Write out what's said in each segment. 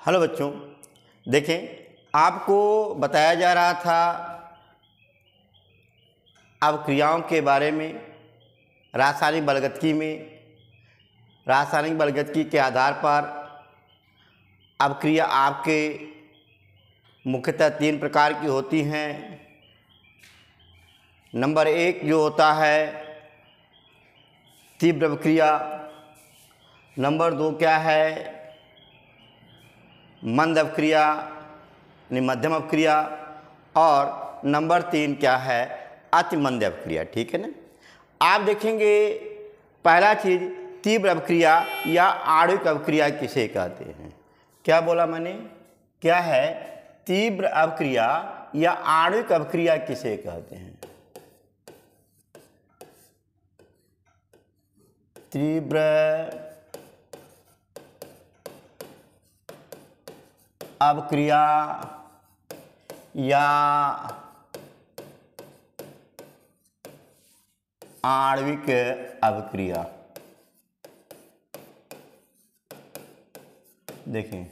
Hello बच्चों, देखें आपको बताया जा रहा था अब क्रियाओं के बारे में। रासायनिक बलगतकी के आधार पर अब क्रिया आपके मुख्यतः 3 प्रकार की होती हैं। नंबर 1 जो होता है तीव्र अभिक्रिया, नंबर 2 क्या है मंद अभिक्रिया यानी मध्यम अभिक्रिया, और नंबर 3 क्या है अति मंद अभिक्रिया। ठीक है ना। आप देखेंगे पहला चीज़ तीव्र अभिक्रिया या आणविक अभिक्रिया किसे कहते हैं। क्या बोला मैंने, क्या है तीव्र अभिक्रिया या आणविक अभिक्रिया किसे कहते हैं। तीव्र अभिक्रिया या आणविक अभिक्रिया। देखें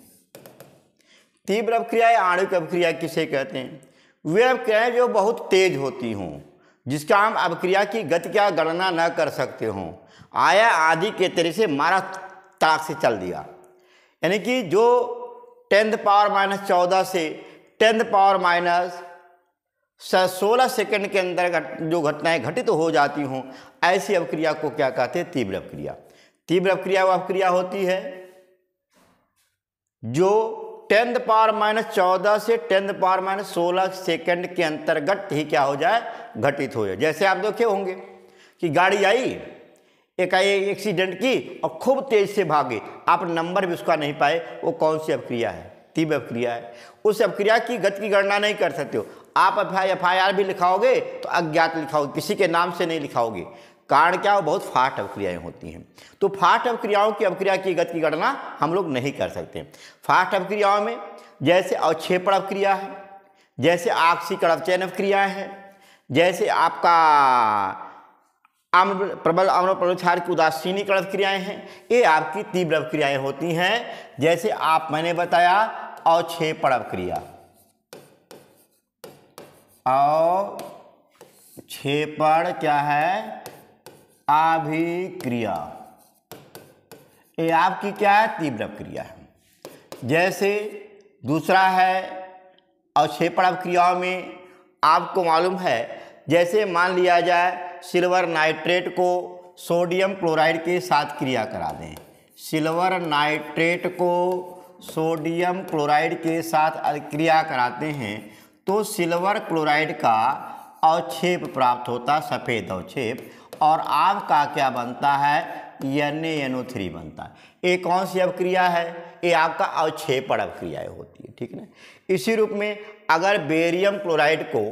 तीव्र अभिक्रिया या आणविक अभिक्रिया किसे कहते हैं। वे अभिक्रियाएं जो बहुत तेज होती हों, जिसका हम अभिक्रिया की गति का गणना न कर सकते हों, आया आदि के तरह से मारा ताक से चल दिया, यानी कि जो 10⁻⁻14 से 10⁻16 सेकंड के अंदर जो घटनाएं घटित हो जाती हों, ऐसी अभिक्रिया को क्या कहते हैं तीव्र अभिक्रिया। तीव्र अभिक्रिया वह अभिक्रिया होती है जो 10⁻14 से 10⁻16 सेकंड के अंतर्गत ही क्या हो जाए, घटित हो जाए। जैसे आप देखे होंगे कि गाड़ी आई, एकाएक एक्सीडेंट की और खूब तेज से भागे, आप नंबर भी उसका नहीं पाए, वो कौन सी अभिक्रिया है, तीव्र अभिक्रिया है। उस अभिक्रिया की गति की गणना नहीं कर सकते हो आप। FIR भी लिखाओगे तो अज्ञात लिखाओगे, किसी के नाम से नहीं लिखाओगे। कारण क्या, वो बहुत फास्ट अभिक्रियाएं होती हैं। तो फास्ट अभिक्रियाओं की अभिक्रिया की गति की गणना हम लोग नहीं कर सकते। फास्ट अभिक्रियाओं में जैसे अवक्षेपण अभिक्रिया है, जैसे ऑक्सीकरण अवचयन अभिक्रिया है, जैसे आपका प्रबल अम्ल प्रबल क्षार की उदासीनीकरण क्रियाएं हैं, ये आपकी तीव्र अभिक्रियाएं होती हैं। जैसे आप मैंने बताया अवक्षेपण अभिक्रिया, अवक्षेपण क्या है अभिक्रिया, ये आपकी क्या है तीव्र अभिक्रिया है। जैसे दूसरा है अवक्षेपण अभिक्रियाओं में आपको मालूम है, जैसे मान लिया जाए सिल्वर नाइट्रेट को सोडियम क्लोराइड के साथ क्रिया करा दें, सिल्वर नाइट्रेट को सोडियम क्लोराइड के साथ क्रिया कराते हैं तो सिल्वर क्लोराइड का अवक्षेप प्राप्त होता, सफ़ेद अवक्षेप, और आपका क्या बनता है NaNO3 बनता है। ये कौन सी अभिक्रिया है, ये आपका अवक्षेपण अभिक्रिया होती है। ठीक है ना। इसी रूप में अगर बेरियम क्लोराइड को,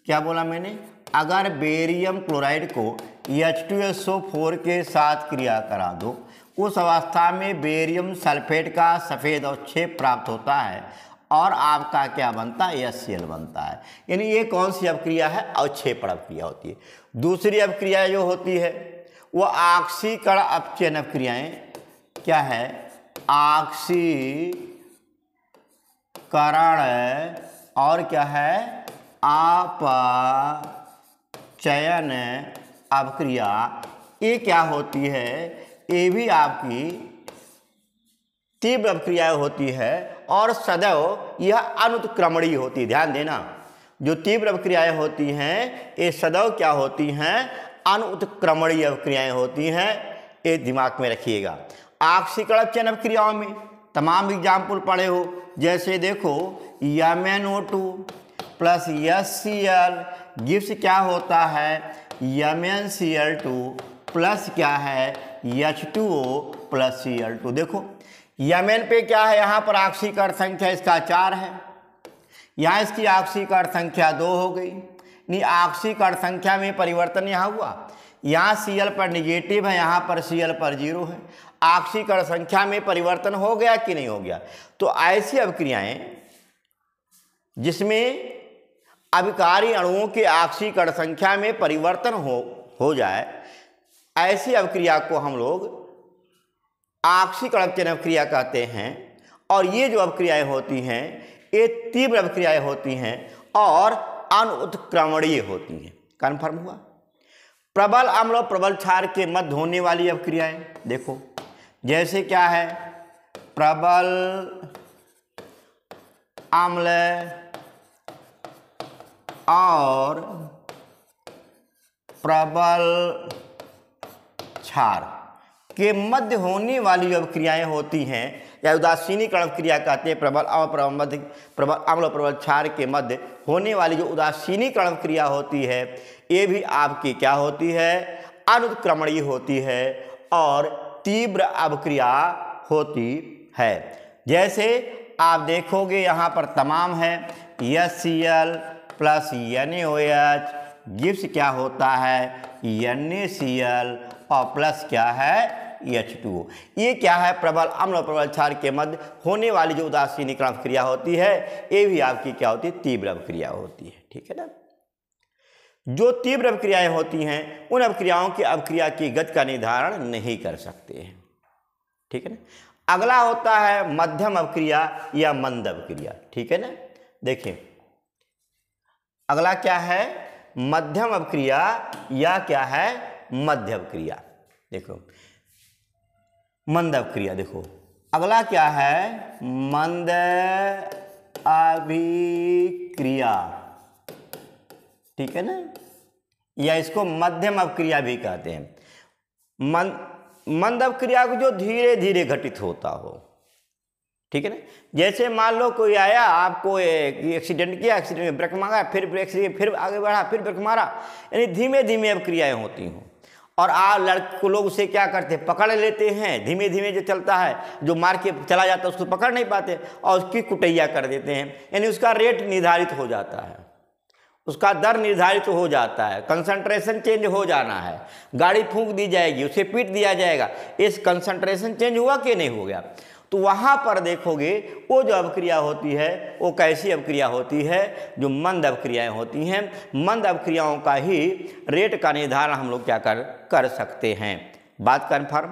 क्या बोला मैंने, अगर बेरियम क्लोराइड को H2SO4 के साथ क्रिया करा दो, उस अवस्था में बेरियम सल्फेट का सफ़ेद अवक्षेप प्राप्त होता है और आपका क्या बनता है HCl बनता है। यानी ये कौन सी अभिक्रिया है, अवक्षेपण अभिक्रिया होती है। दूसरी अभिक्रिया जो होती है वो ऑक्सीकरण अपचयन अभिक्रियाएं, क्या है ऑक्सीकरण और क्या है अपचयन अभिक्रिया, ये क्या होती है, ये भी आपकी तीव्र अभिक्रिया होती है और सदैव यह अनुत्क्रमणीय होती है। ध्यान देना, जो तीव्र अभिक्रियाएं होती हैं ये सदैव क्या होती हैं, अनुत्क्रमणीय अभिक्रियाएं होती हैं। ये दिमाग में रखिएगा। ऑक्सीकरण अपचयन अभिक्रियाओं में तमाम एग्जाम्पल पढ़े हो, जैसे देखो MnO2 प्लस HCl गिव्स क्या होता है MnCl2 प्लस क्या है H2O प्लस Cl2। देखो Mn पे क्या है, यहाँ पर ऑक्सीकरण संख्या इसका 4 है, यहाँ इसकी ऑक्सीकरण संख्या 2 हो गई। नहीं, ऑक्सीकरण संख्या में परिवर्तन यहाँ हुआ, यहाँ Cl पर निगेटिव है, यहाँ पर Cl पर 0 है। ऑक्सीकरण संख्या में परिवर्तन हो गया कि नहीं हो गया। तो ऐसी अभिक्रियाएं जिसमें अभिकारी अणुओं के ऑक्सीकरण संख्या में परिवर्तन हो जाए, ऐसी अभिक्रिया को हम लोग ऑक्सीकरण अपचयन अभिक्रिया कहते हैं। और ये जो अवक्रियाएं होती हैं ये तीव्र अवक्रियाएं होती हैं और अनुत्क्रमणीय होती हैं। कन्फर्म हुआ। प्रबल अम्ल और प्रबल क्षार के मध्य होने वाली अवक्रियाएं देखो, जैसे क्या है, प्रबल अम्ल और प्रबल क्षार के मध्य होने वाली अवक्रियाएं होती हैं या उदासीनीकरण क्रिया कहते हैं। प्रबल अम्ल और प्रबल क्षार के मध्य होने वाली जो उदासीनीकरण क्रिया होती है ये भी आपकी क्या होती है, अनुत्क्रमणीय होती है और तीव्र अवक्रिया होती है। जैसे आप देखोगे यहाँ पर तमाम है HCl प्लस NaOH गिव्स क्या होता है NaCl और प्लस क्या है H2O। ये क्या है, प्रबल अम्ल और प्रबल क्षार के मध्य होने वाली जो उदासीनीकरण क्रिया होती है ये भी आपकी क्या होती है, तीव्र अवक्रिया होती है। ठीक है ना। जो तीव्र अवक्रियाएं होती हैं उन अवक्रियाओं की अवक्रिया की गति का निर्धारण नहीं कर सकते हैं। ठीक है ना। अगला होता है मध्यम अवक्रिया या मंद अवक्रिया। ठीक है ना। देखिए अगला क्या है, मध्यम अवक्रिया या क्या है, मध्य अवक्रिया। देखो मंद अवक्रिया, देखो अगला क्या है, मंद अभिक्रिया। ठीक है ना, या इसको मध्यम अवक्रिया भी कहते हैं। मंद अवक्रिया को जो धीरे धीरे घटित होता हो। ठीक है ना। जैसे मान लो कोई आया, आपको एक्सीडेंट किया, एक्सीडेंट में ब्रेक मारा, फिर ब्रेक से फिर आगे बढ़ा, फिर ब्रेक मारा, यानी धीमे धीमे अवक्रियाएं होती हों। और लड़के लोग उसे क्या करते हैं, पकड़ लेते हैं। धीमे धीमे जो चलता है, जो मार के चला जाता है उसको पकड़ नहीं पाते और उसकी कुटैया कर देते हैं, यानी उसका रेट निर्धारित हो जाता है, उसका दर निर्धारित हो जाता है, कंसंट्रेशन चेंज हो जाना है, गाड़ी फूंक दी जाएगी, उसे पीट दिया जाएगा। इस कंसंट्रेशन चेंज हुआ कि नहीं हो गया। तो वहाँ पर देखोगे वो जो अवक्रिया होती है वो कैसी अवक्रिया होती है, जो मंद अवक्रियाएं होती हैं। मंद अवक्रियाओं का ही रेट का निर्धारण हम लोग क्या कर सकते हैं। बात कन्फर्म।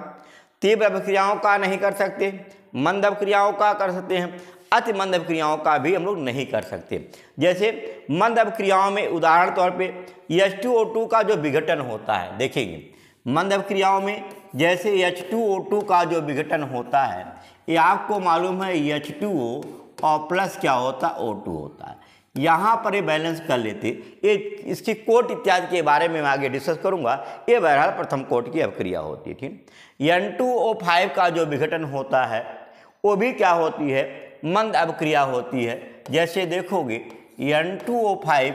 तीव्र अवक्रियाओं का नहीं कर सकते, मंद अवक्रियाओं का कर सकते हैं, अति मंद अवक्रियाओं का भी हम लोग नहीं कर सकते। जैसे मंद अवक्रियाओं में उदाहरण तौर पे H2O2 का जो विघटन होता है, देखेंगे मंद अवक्रियाओं में जैसे H2O2 का जो विघटन होता है, ये आपको मालूम है H2O और प्लस क्या होता है, O2 होता है। यहाँ पर ये बैलेंस कर लेते, ये इसकी कोट इत्यादि के बारे में मैं आगे डिस्कस करूँगा। ये बहरहाल प्रथम कोट की अवक्रिया होती है। ठीक, N2O5 का जो विघटन होता है वो भी क्या होती है, मंद अवक्रिया होती है। जैसे देखोगे N2O5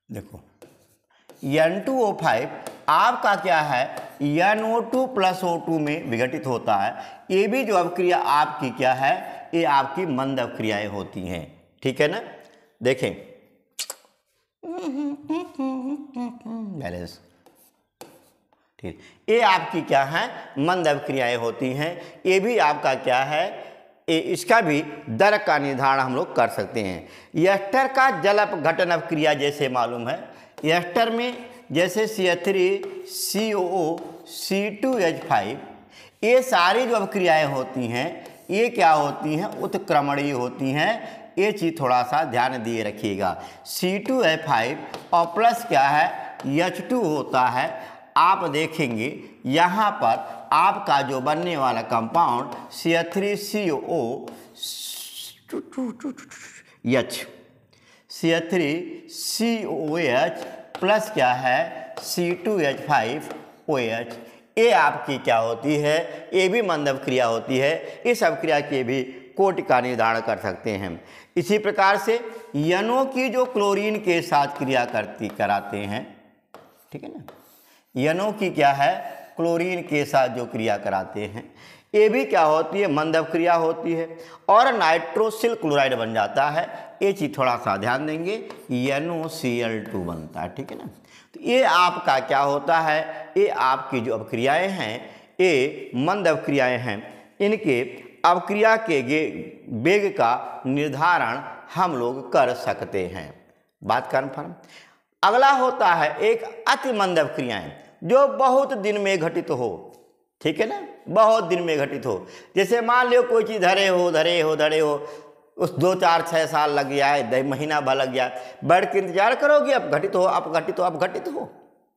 देखो N2O5 आपका क्या है, NO2 प्लस O2 में विघटित होता है। ये भी जो अवक्रिया आपकी क्या है, ये आपकी मंद अवक्रियाएं होती हैं। ठीक है ना। देखें बैलेंस, ठीक, ये आपकी क्या है, मंद अवक्रियाएं होती हैं। ये भी आपका क्या है, इसका भी दर का निर्धारण हम लोग कर सकते हैं। एस्टर का जल अपघटन अवक्रिया जैसे मालूम है, एस्टर में जैसे CH3COO C2H5, ये सारी जो अवक्रियाएं होती हैं ये क्या होती हैं, उत्क्रमणीय होती हैं। ये चीज़ थोड़ा सा ध्यान दिए रखिएगा। C2H5 और प्लस क्या है, H2 होता है। आप देखेंगे यहाँ पर आपका जो बनने वाला कंपाउंड CH3COOH, CH3COOH प्लस क्या है C2H5OH, ये आपकी क्या होती है, ये भी मंद अवक्रिया होती है। इस अवक्रिया के भी कोटि का निर्धारण कर सकते हैं। इसी प्रकार से NO की जो क्लोरीन के साथ क्रिया कराते हैं, ठीक है ना, NO की क्या है, क्लोरीन के साथ जो क्रिया कराते हैं, ये भी क्या होती है, मंद अवक्रिया होती है और नाइट्रोसिल क्लोराइड बन जाता है। ये चीज़ थोड़ा सा ध्यान देंगे, NOCl2 बनता है। ठीक है ना। तो ये आपका क्या होता है, ये आपकी जो अवक्रियाएं हैं ये मंद अवक्रियाएं हैं। इनके अवक्रिया के वेग का निर्धारण हम लोग कर सकते हैं। बात कन्फर्म। अगला होता है एक अति मंद अवक्रियाएं। जो बहुत दिन में घटित हो, ठीक है ना, बहुत दिन में घटित हो। जैसे मान लो कोई चीज़ धरे हो, उस 2 4 6 साल लग गया है, महीना भर लग गया, बैठ के इंतजार करोगे अब घटित हो, अब घटित हो, अब घटित हो,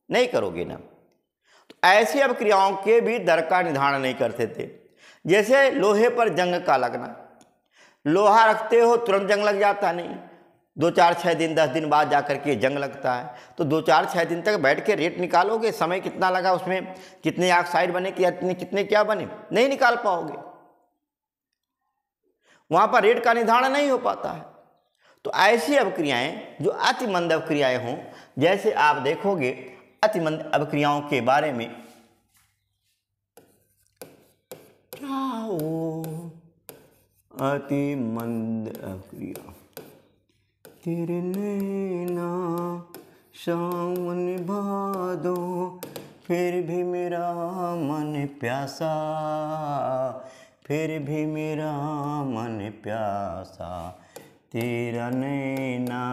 नहीं करोगे ना। तो ऐसी अब क्रियाओं के भी दर का निर्धारण नहीं करते थे। जैसे लोहे पर जंग का लगना, लोहा रखते हो तुरंत जंग लग जाता नहीं, 2 4 6 दिन 10 दिन बाद जाकर के जंग लगता है। तो 2 4 6 दिन तक बैठ के रेट निकालोगे, समय कितना लगा उसमें, कितने ऑक्साइड बने, कितने क्या बने, नहीं निकाल पाओगे, वहां पर रेट का निर्धारण नहीं हो पाता है। तो ऐसी अवक्रियाएं जो अति मंद अवक्रियाएं हों, जैसे आप देखोगे अति मंद अवक्रियाओं के बारे में, क्या हो अति मंद अवक्रिया, तेरे नैना सावन भादो फिर भी मेरा मन प्यासा, फिर भी मेरा मन प्यासा, तेरा नैना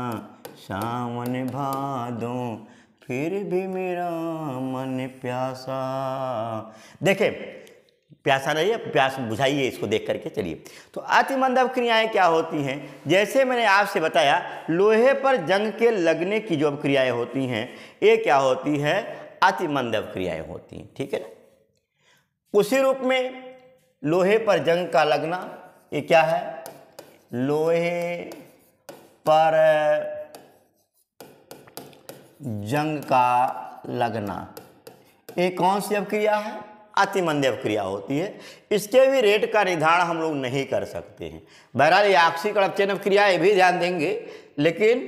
सावन भादो फिर भी मेरा मन प्यासा। देखें, प्यासा नहीं है, प्यास बुझाइए इसको देख करके। चलिए, तो अति मंद अवक्रियाएं क्या होती हैं? जैसे मैंने आपसे बताया, लोहे पर जंग के लगने की जो अवक्रियाएं होती हैं, ये क्या होती है? अति मंद अवक्रियाएं होती हैं, ठीक है ना। उसी रूप में लोहे पर जंग का लगना, ये क्या है? लोहे पर जंग का लगना, ये कौन सी अवक्रिया है? अति मंद अवक्रिया होती है। इसके भी रेट का निर्धारण हम लोग नहीं कर सकते हैं। बहरहाल ये आक्सीय अपचयन अवक्रियाएं भी ध्यान देंगे, लेकिन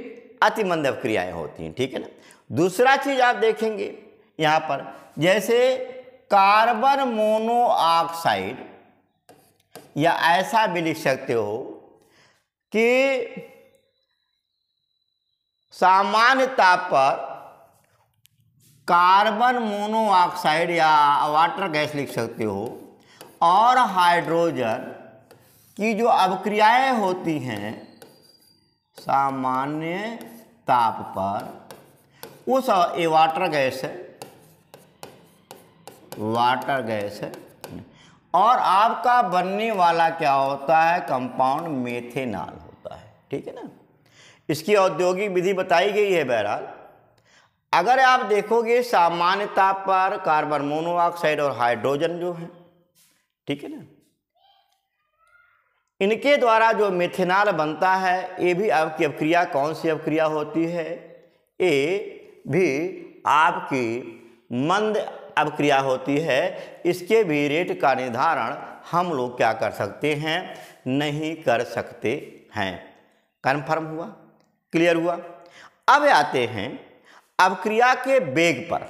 अति मंद अवक्रियाएं होती हैं, ठीक है ना। दूसरा चीज आप देखेंगे यहाँ पर, जैसे कार्बन मोनोऑक्साइड, या ऐसा भी लिख सकते हो कि सामान्य ताप पर कार्बन मोनोऑक्साइड या वाटर गैस लिख सकते हो, और हाइड्रोजन की जो अवक्रियाएं होती हैं सामान्य ताप पर, उस ये वाटर गैस है, वाटर गैस है, और आपका बनने वाला क्या होता है? कंपाउंड मेथेनॉल होता है, ठीक है ना। इसकी औद्योगिक विधि बताई गई है। बहरहाल अगर आप देखोगे सामान्य ताप पर कार्बन मोनोऑक्साइड और हाइड्रोजन जो है, ठीक है ना, इनके द्वारा जो मेथेनॉल बनता है, ये भी आपकी अवक्रिया कौन सी अवक्रिया होती है? ये भी आपकी मंद अवक्रिया होती है। इसके भी रेट का निर्धारण हम लोग क्या कर सकते हैं? नहीं कर सकते हैं। कन्फर्म हुआ? क्लियर हुआ? अब आते हैं अवक्रिया के वेग पर,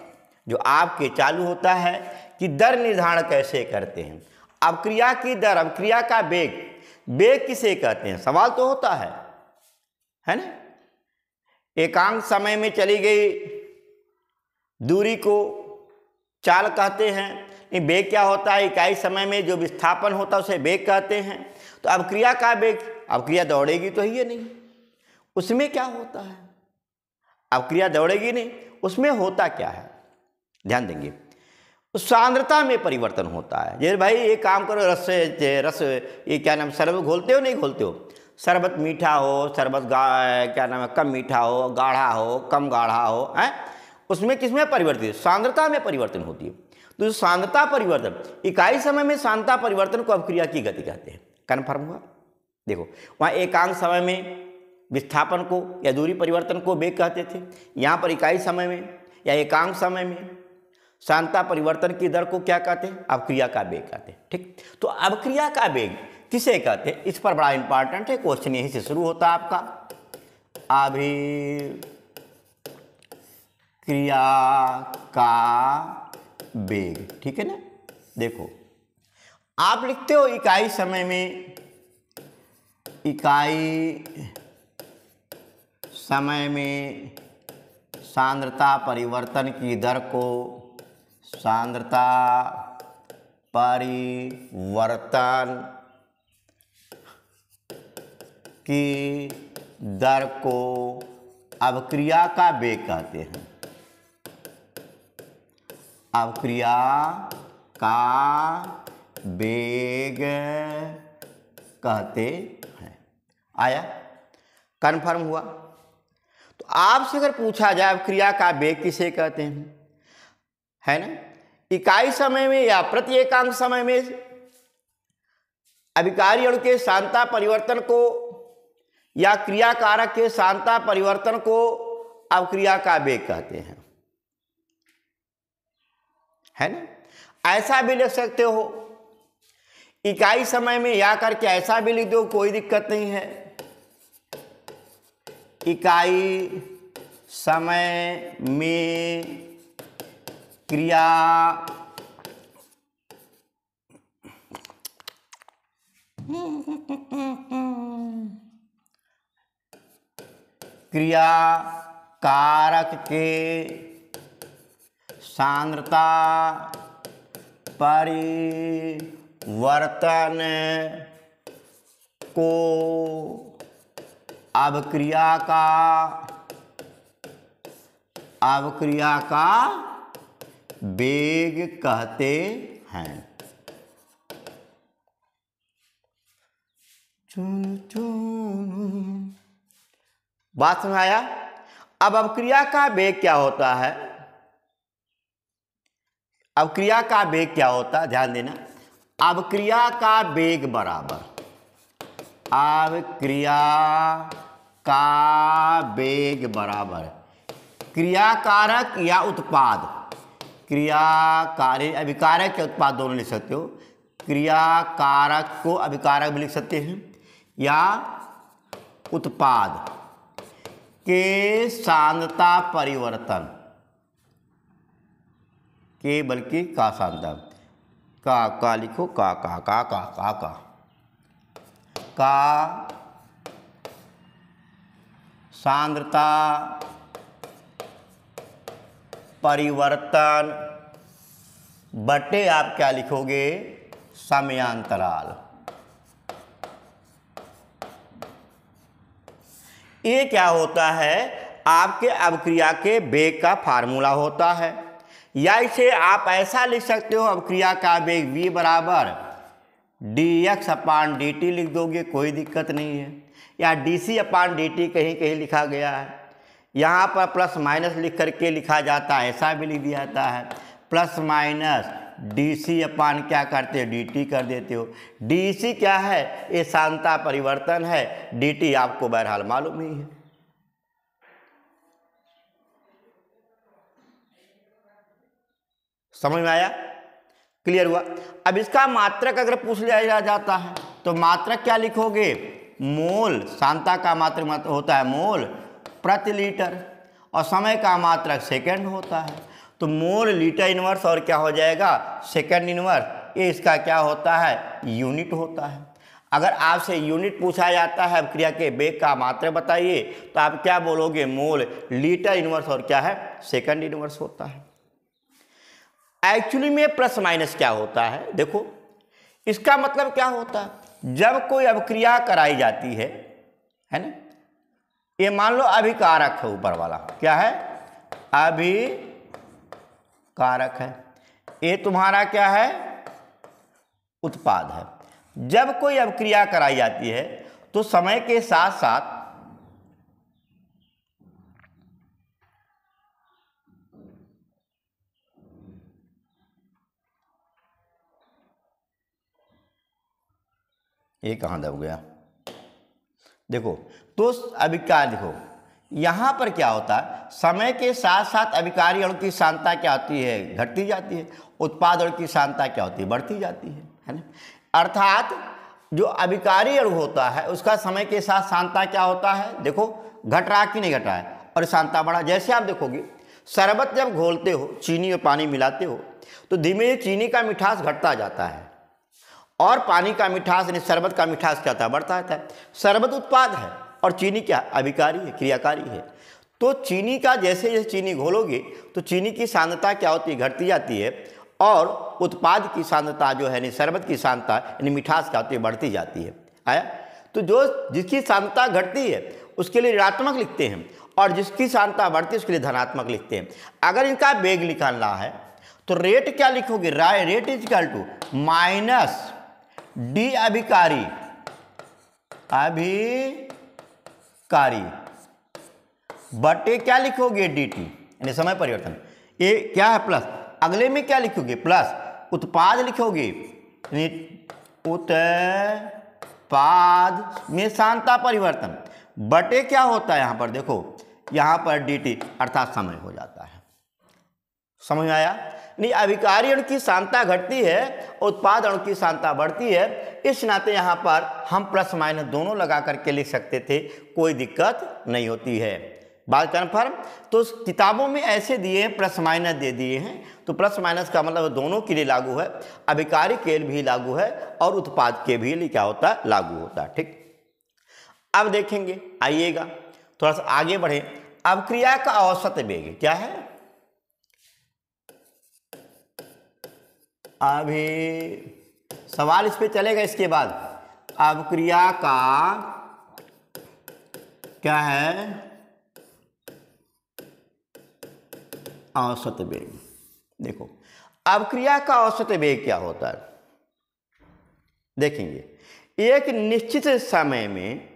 जो आपके चालू होता है कि दर निर्धारण कैसे करते हैं। अवक्रिया की दर, अवक्रिया का वेग, वेग किसे कहते हैं? सवाल तो होता है ना। एकांक समय में चली गई दूरी को चाल कहते हैं। वेग क्या होता है? इकाई समय में जो विस्थापन होता है उसे वेग कहते हैं। तो अवक्रिया का वेग, अवक्रिया दौड़ेगी तो ही है नहीं, उसमें क्या होता है? अवक्रिया दौड़ेगी नहीं, उसमें होता क्या है? ध्यान देंगे, उस सांद्रता में परिवर्तन होता है। जैसे भाई एक काम करो, रस ये क्या नाम, शरबत घोलते हो नहीं घोलते हो? शरबत मीठा हो, शरबत क्या नाम है, कम मीठा हो, गाढ़ा हो, कम गाढ़ा हो, है, उसमें किसमें परिवर्तित? सांद्रता में परिवर्तन होती है। तो जो सांद्रता परिवर्तन, इकाई समय में सांद्रता परिवर्तन को अवक्रिया की गति कहते हैं। कन्फर्म हुआ? देखो, वहाँ एकांक समय में विस्थापन को या दूरी परिवर्तन को वेग कहते थे। यहाँ पर इकाई समय में या एकांक समय में सांद्रता परिवर्तन की दर को क्या कहते हैं? अवक्रिया का वेग कहते हैं, ठीक। तो अवक्रिया का वेग किसे कहते हैं? इस पर बड़ा इंपॉर्टेंट है, क्वेश्चन यहीं से शुरू होता है आपका। अभिक्रिया का वेग, ठीक है ना। देखो, आप लिखते हो इकाई समय में, इकाई समय में सांद्रता परिवर्तन की दर को, सांद्रता परिवर्तन की दर को अवक्रिया का वेग कहते हैं। अवक्रिया का वेग कहते हैं। आया, कन्फर्म हुआ। तो आपसे अगर पूछा जाए अवक्रिया का वेग किसे कहते हैं, है ना, इकाई समय में या प्रति एकांक समय में अभिकारी अणु के सांद्रता परिवर्तन को या क्रिया कारक के सांद्रता परिवर्तन को अवक्रिया का वेग कहते हैं, है ना। ऐसा भी लिख सकते हो, इकाई समय में या करके ऐसा भी लिख दो, कोई दिक्कत नहीं है। इकाई समय में क्रिया क्रिया कारक के सांद्रता परिवर्तन को अवक्रिया का वेग कहते हैं। बात समझ आया। अब अवक्रिया का वेग क्या होता है, अवक्रिया का वेग क्या होता है, ध्यान देना। अवक्रिया का वेग बराबर अवक्रिया का वेग बराबर क्रिया कारक या उत्पाद, क्रिया कारक अभिकारक या उत्पाद दोनों लिख सकते हो। क्रिया कारक को अभिकारक भी लिख सकते हैं या उत्पाद के सांद्रता परिवर्तन के, बल्कि का सांद्रता का लिखो, का सांद्रता परिवर्तन बटे आप क्या लिखोगे, समयांतराल। ये क्या होता है, आपके अवक्रिया के वेग का फार्मूला होता है। या इसे आप ऐसा लिख सकते हो, अवक्रिया का वेग v बराबर dx/dt लिख दोगे, कोई दिक्कत नहीं है। या dc/dt कहीं कहीं लिखा गया है, यहाँ पर प्लस माइनस लिख करके लिखा जाता है, ऐसा भी लिख दिया जाता है। प्लस माइनस dc/ क्या करते हो, dt कर देते हो। dc क्या है, ये सांद्रता परिवर्तन है। dt आपको बहरहाल मालूम ही है। समझ में आया, क्लियर हुआ। अब इसका मात्रक अगर पूछ लिया जाता है तो मात्रक क्या लिखोगे, मोल। सांद्रता का मात्रक होता है मोल प्रति लीटर और समय का मात्रक सेकंड होता है। तो मोल लीटर इनवर्स और क्या हो जाएगा, सेकंड इनवर्स। ये इसका क्या होता है, यूनिट होता है। अगर आपसे यूनिट पूछा जाता है अवक्रिया के वेग का मात्रक बताइए, तो आप क्या बोलोगे, मोल लीटर इनवर्स और क्या है, सेकंड इनवर्स होता है। एक्चुअली में प्लस माइनस क्या होता है, देखो इसका मतलब क्या होता है, जब कोई अवक्रिया कराई जाती है ना, ये मान लो अभिकारक है, ऊपर वाला क्या है, अभिकारक है, ये तुम्हारा क्या है, उत्पाद है। जब कोई अवक्रिया कराई जाती है तो समय के साथ साथ ये कहाँ दब गया, देखो तो अभिकार, देखो यहाँ पर क्या होता है, समय के साथ साथ अभिकारी अणु की सांद्रता क्या होती है, घटती जाती है। उत्पाद अणु की सांद्रता क्या होती है, बढ़ती जाती है ना। अर्थात जो अभिकारी अणु होता है उसका समय के साथ सांद्रता क्या होता है, देखो घट रहा कि नहीं घट रहा है, और सांद्रता बढ़ा। जैसे आप देखोगे शरबत जब घोलते हो, चीनी और पानी मिलाते हो, तो धीमे चीनी का मिठास घटता जाता है और पानी का मिठास यानी शरबत का मिठास क्या होता है, बढ़ता रहता है। शरबत उत्पाद है और चीनी क्या, अभिकारी है, क्रियाकारी है। तो चीनी का जैसे जैसे चीनी घोलोगे तो चीनी की सांद्रता क्या होती है, घटती जाती है, और उत्पाद की सांद्रता जो है यानी शरबत की सांद्रता यानी मिठास क्या होती है, बढ़ती जाती है। आया, तो जो जिसकी सांद्रता घटती है उसके लिए ऋणात्मक लिखते हैं और जिसकी सांद्रता बढ़ती है उसके लिए धनात्मक लिखते हैं। अगर इनका वेग निकालना है तो रेट क्या लिखोगे, rate is equal to minus D अभिकारी बटे क्या लिखोगे डी टी, यानी समय परिवर्तन। ये क्या है प्लस, अगले में क्या लिखोगे प्लस, उत्पाद लिखोगे, उत्पाद में सांता परिवर्तन बटे क्या होता है यहाँ पर देखो, यहाँ पर डी टी अर्थात समय हो जाता है। समझ में आया? नहीं, अभिकारी अणु की सांता घटती है, उत्पाद अणु की सांता बढ़ती है, इस नाते यहाँ पर हम प्लस माइनस दोनों लगा करके लिख सकते थे, कोई दिक्कत नहीं होती है। बात कन्फर्म? तो किताबों में ऐसे दिए हैं, प्लस माइनस दे दिए हैं, तो प्लस माइनस का मतलब दोनों के लिए लागू है, अभिकारी के लिए भी लागू है और उत्पाद के भी लिए क्या होता है, लागू होता है। ठीक, अब देखेंगे, आइएगा थोड़ा सा आगे बढ़े। अब क्रिया का औसत वेग क्या है, अभी सवाल इस पे चलेगा। इसके बाद अब क्रिया का क्या है, औसत वेग। देखो अब क्रिया का औसत वेग क्या होता है, देखेंगे। एक निश्चित समय में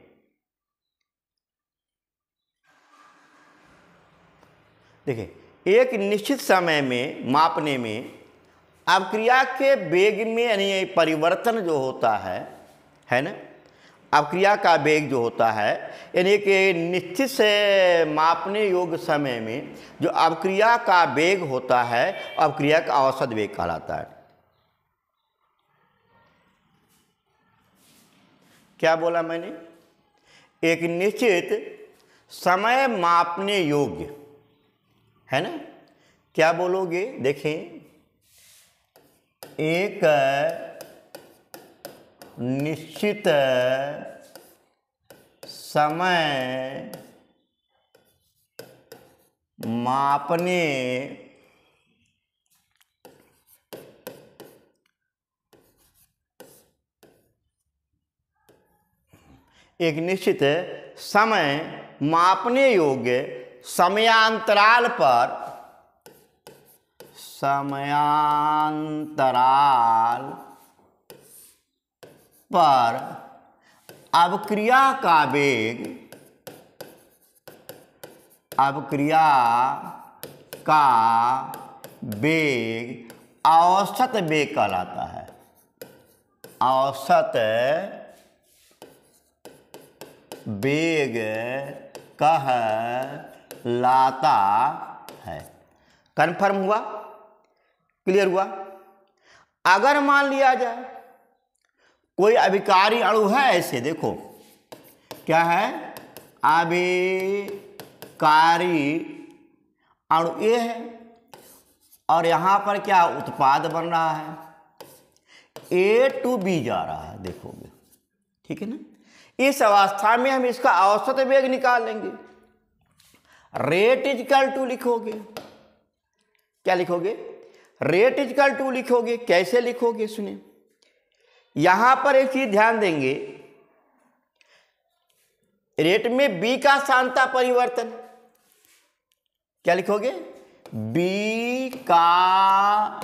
देखिए, एक निश्चित समय में मापने में अब क्रिया के वेग में यानी परिवर्तन जो होता है ना, अब क्रिया का वेग जो होता है यानी कि निश्चित से मापने योग्य समय में जो अब क्रिया का वेग होता है, अब क्रिया का औसत वेग कहलाता है। क्या बोला मैंने, एक निश्चित समय मापने योग्य है ना, क्या बोलोगे, देखें, एक निश्चित समय मापने एक निश्चित समय मापने योग्य समयांतराल पर अब क्रिया का वेग औसत वेग कहलाता है, औसत वेग कहलाता है। कन्फर्म हुआ, क्लियर हुआ? अगर मान लिया जाए कोई अभिकारी अणु है, ऐसे देखो क्या है, अभिकारी अणु ये है और यहां पर क्या उत्पाद बन रहा है, ए टू बी जा रहा है, देखोगे, ठीक है ना। इस अवस्था में हम इसका औसत वेग निकाल लेंगे, रेट इज इक्वल टू लिखोगे, क्या लिखोगे, रेट इज इक्वल टू लिखोगे। कैसे लिखोगे सुनिए, यहां पर एक चीज ध्यान देंगे, रेट में बी का सांता परिवर्तन, क्या लिखोगे, बी का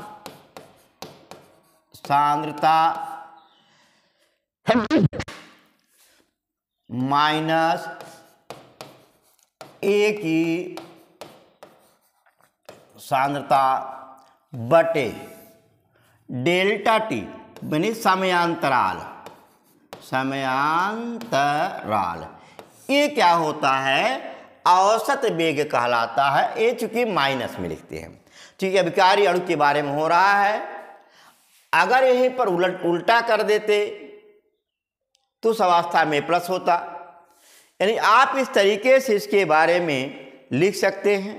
सांद्रता माइनस ए की सांद्रता बटे डेल्टा टी, यानी समयांतराल, ये क्या होता है, औसत वेग कहलाता है। ये चूंकि माइनस में लिखते हैं, ठीक है, अभिकारी अणु के बारे में हो रहा है। अगर यहीं पर उल्टा कर देते तो उस अवस्था में प्लस होता, यानी आप इस तरीके से इसके बारे में लिख सकते हैं,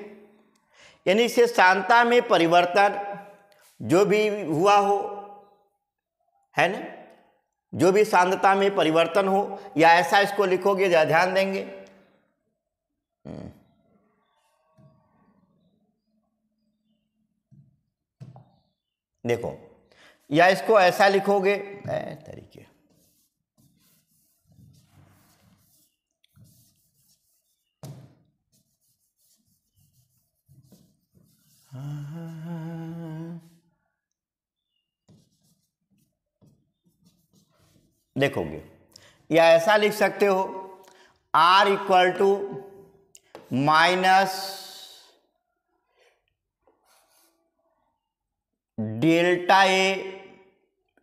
यानी इसे सांता में परिवर्तन जो भी हुआ हो, है ना, जो भी सांद्रता में परिवर्तन हो, या ऐसा इसको लिखोगे, ध्यान देंगे, देखो, या इसको ऐसा लिखोगे तरीके, देखोगे, या ऐसा लिख सकते हो R equal to minus delta A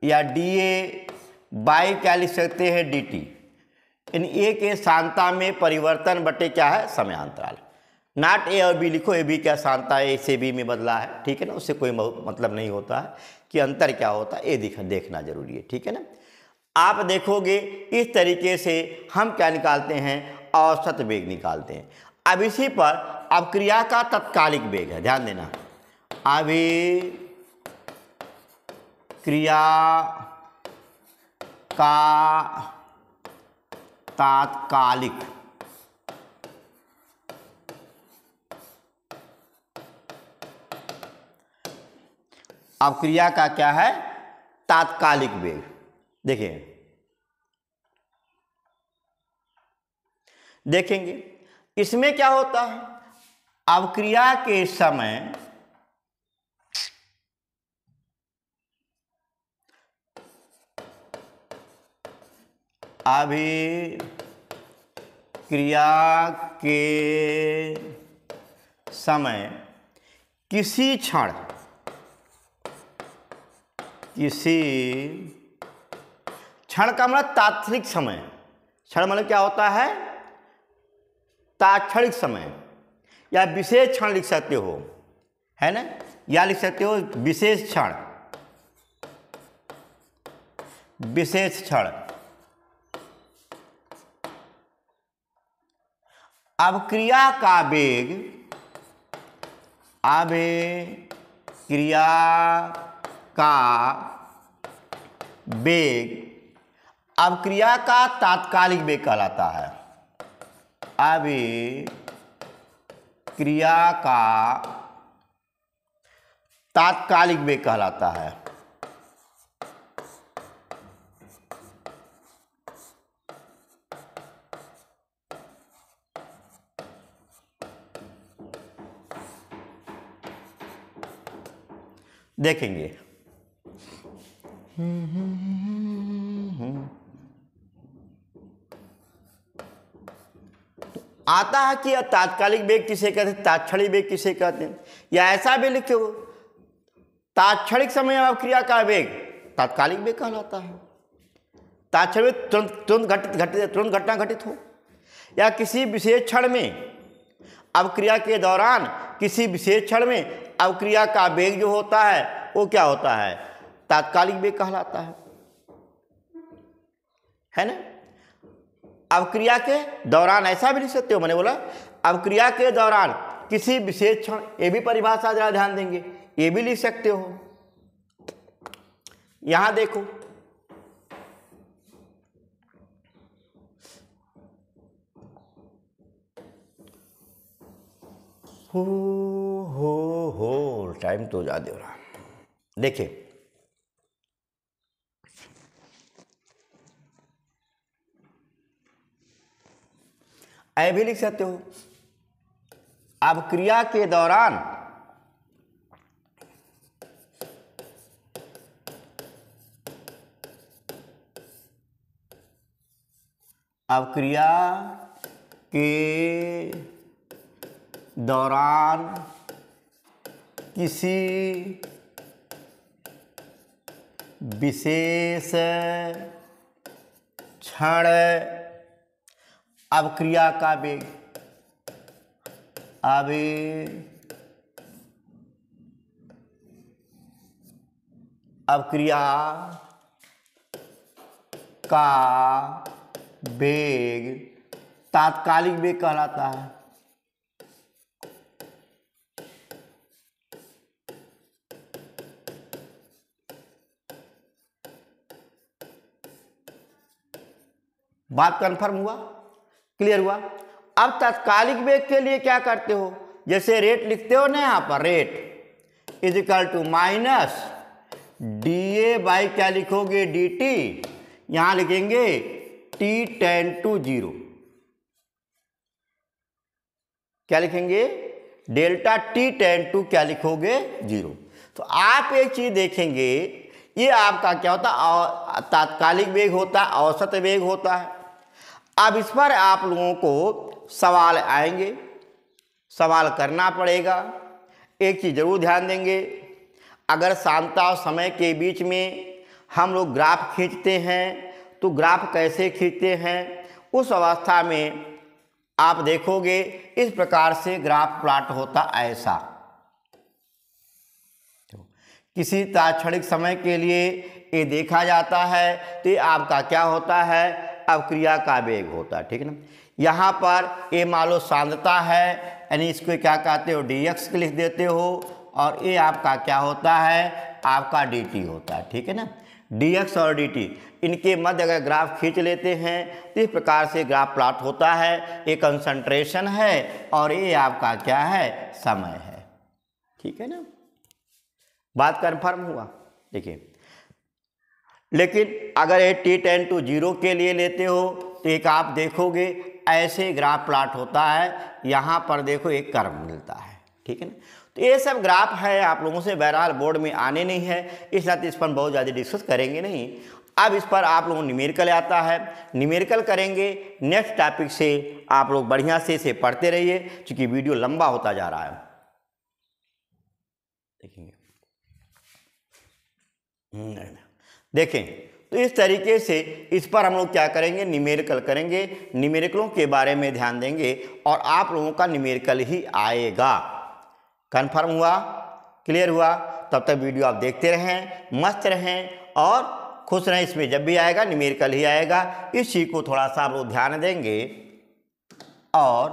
या डी ए बाई क्या लिख सकते हैं डी टी। इन ए के सांता में परिवर्तन बटे क्या है समयांतराल। नॉट ए और बी लिखो, ए बी क्या सांता ए से बी में बदला है, ठीक है ना, उससे कोई मतलब नहीं होता है कि अंतर क्या होता है, ये देखना जरूरी है, ठीक है ना। आप देखोगे इस तरीके से हम क्या निकालते हैं, औसत वेग निकालते हैं। अब इसी पर अब क्रिया का तत्कालिक वेग है, ध्यान देना, अभी क्रिया का तात्कालिक अब क्रिया का क्या है तात्कालिक वेग। देखिए देखेंगे इसमें क्या होता है, अब क्रिया के समय अभी क्रिया के समय किसी क्षण का मतलब तात्कालिक समय, क्षण मतलब क्या होता है तात्क्षणिक समय, या विशेष क्षण लिख सकते हो, है ना, या लिख सकते हो विशेष क्षण, विशेष क्षण। अब क्रिया का वेग, अब क्रिया का वेग अब क्रिया का तात्कालिक वेग कहलाता है। अब क्रिया का तात्कालिक वेग कहलाता है। देखेंगे आता है कि तात्कालिक वेग किसे कहते हैं, तात्क्षणिक वेग किसे कहते हैं, या ऐसा भी लिखे हो तात्क्षणिक समय में क्रिया का वेग तात्कालिक वेग कहलाता है। तात्क्षणिक तुरंत घटना घटित हो, या किसी विशेष क्षण में अब क्रिया के दौरान किसी विशेष क्षण में अब क्रिया का वेग जो होता है वो क्या होता है तात्कालिक वेग कहलाता है ना। अब क्रिया के दौरान ऐसा भी लिख सकते हो, मैंने बोला अब क्रिया के दौरान किसी विशेष क्षण, ये भी परिभाषा जरा ध्यान देंगे, ये भी लिख सकते हो। यहां देखो हो टाइम तो ज्यादा हो रहा। देखिए ऐ भी लिख सकते हो, अब क्रिया के दौरान अब क्रिया के दौरान किसी विशेष क्षण अब क्रिया का वेग, अब क्रिया का वेग तात्कालिक वेग कहलाता है। बात कंफर्म हुआ, क्लियर हुआ। अब तात्कालिक वेग के लिए क्या करते हो, जैसे रेट लिखते हो ना, यहां पर rate is equal to minus D A by क्या लिखोगे डी टी, यहां लिखेंगे टी टेन टू जीरो, क्या लिखेंगे डेल्टा टी टेन टू क्या लिखोगे जीरो। तो आप एक चीज देखेंगे ये आपका क्या होता है, तात्कालिक वेग होता है, औसत वेग होता है। अब इस पर आप लोगों को सवाल आएंगे, सवाल करना पड़ेगा। एक चीज़ जरूर ध्यान देंगे, अगर साम्यता और समय के बीच में हम लोग ग्राफ खींचते हैं तो ग्राफ कैसे खींचते हैं, उस अवस्था में आप देखोगे इस प्रकार से ग्राफ प्लॉट होता ऐसा। किसी तात्क्षणिक समय के लिए ये देखा जाता है तो ये आपका क्या होता है, अवक्रिया का वेग होता है, ठीक है ना। यहाँ पर ये मान लो सांद्रता है, यानी इसको क्या कहते हो, dx लिख देते हो, और ये आपका क्या होता है, आपका dt होता है, ठीक है ना। dx और dt इनके मध्य अगर ग्राफ खींच लेते हैं तो इस प्रकार से ग्राफ प्लॉट होता है। ये कंसंट्रेशन है और ये आपका क्या है, समय है, ठीक है ना। बात कन्फर्म हुआ। देखिए, लेकिन अगर ये t टेंड टू 0 के लिए लेते हो तो एक आप देखोगे ऐसे ग्राफ प्लॉट होता है, यहाँ पर देखो एक कर्व मिलता है, ठीक है ना। तो ये सब ग्राफ है, आप लोगों से बहरहाल बोर्ड में आने नहीं है, इसलिए इस पर बहुत ज़्यादा डिस्कस करेंगे नहीं। अब इस पर आप लोगों न्यूमेरिकल आता है, न्यूमेरिकल करेंगे। नेक्स्ट टॉपिक से आप लोग बढ़िया से इसे पढ़ते रहिए, क्योंकि वीडियो लंबा होता जा रहा है। देखेंगे, देखें तो इस तरीके से इस पर हम लोग क्या करेंगे, न्यूमेरिकल करेंगे। न्यूमेरिकलों के बारे में ध्यान देंगे और आप लोगों का न्यूमेरिकल ही आएगा। कन्फर्म हुआ, क्लियर हुआ? तब तक वीडियो आप देखते रहें, मस्त रहें और खुश रहें। इसमें जब भी आएगा न्यूमेरिकल ही आएगा। इस चीज़ को थोड़ा सा आप लोग ध्यान देंगे और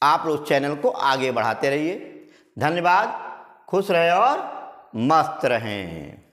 आप लोग चैनल को आगे बढ़ाते रहिए। धन्यवाद, खुश रहें और मस्त रहें।